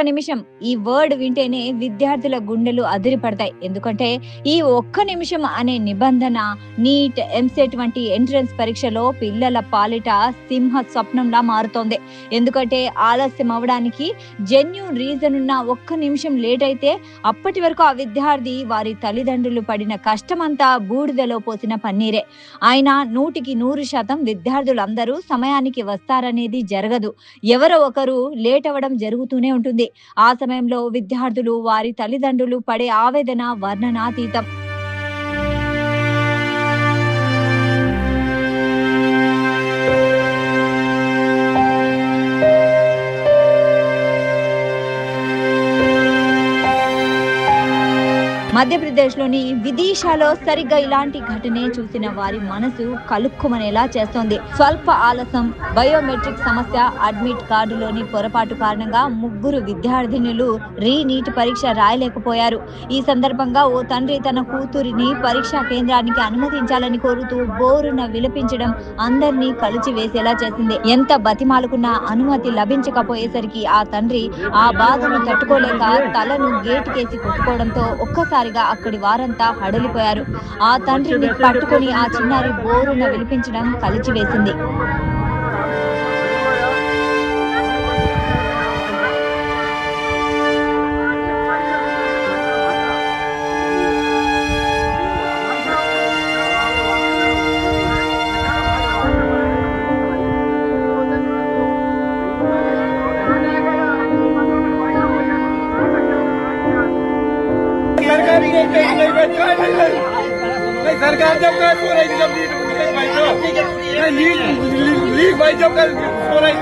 నిమిషం ఈ వర్డ్ వింటేనే విద్యార్థుల గుండెలు అదిరిపడతాయి. ఎందుకంటే ఈ ఒక్క నిమిషం అనే నిబంధన నీట్, ఎంసెట్ వంటి ఎంట్రన్స్ పరీక్షలో పిల్లల పాలిట సింహ స్వప్నంలా మారుతోంది. ఎందుకంటే ఆలస్యం అవడానికి జెన్యూన్ రీజన్ ఉన్న ఒక్క నిమిషం లేట్ అయితే అప్పటి వరకు ఆ విద్యార్థి వారి తల్లిదండ్రులు పడిన కష్టమంతా బూడిదలో పోసిన పన్నీరే. అయినా 100% విద్యార్థులందరూ సమయానికి వస్తారనేది జరగదు. ఎవరో ఒకరు లేట్ అవ్వడం జరుగుతూనే ఉంటుంది. ఆ సమయంలో విద్యార్థులు, వారి తల్లిదండ్రులు పడే ఆవేదన వర్ణనాతీతం. మధ్యప్రదేశ్లోని విదిశాలో సరిగ్గా ఇలాంటి ఘటనే చూసిన వారి మనసు కలుక్కుమనేలా చేస్తోంది. స్వల్ప ఆలస్యం, బయోమెట్రిక్ సమస్య, అడ్మిట్ కార్డులోని పొరపాటు కారణంగా 3 విద్యార్థినులు నీట్ పరీక్ష రాయలేకపోయారు. ఈ సందర్భంగా ఓ తండ్రి తన కూతురిని పరీక్షా కేంద్రానికి అనుమతించాలని కోరుతూ బోరున విలపించడం అందరినీ కలిచి వేసేలా చేసింది. ఎంత బతిమాలుకున్నా అనుమతి లభించకపోయేసరికి ఆ తండ్రి ఆ బాధను తట్టుకోలేక తలను గేటుకేసి కొట్టుకోవడంతో ఒక్కసారి అక్కడి వారంతా హడలిపోయారు. ఆ తండ్రిని పట్టుకుని ఆ చిన్నారి బోరున విలిపించడం కలిచివేసింది. सरकार जब कर हो रही जब लीक भाई जब कर हो रही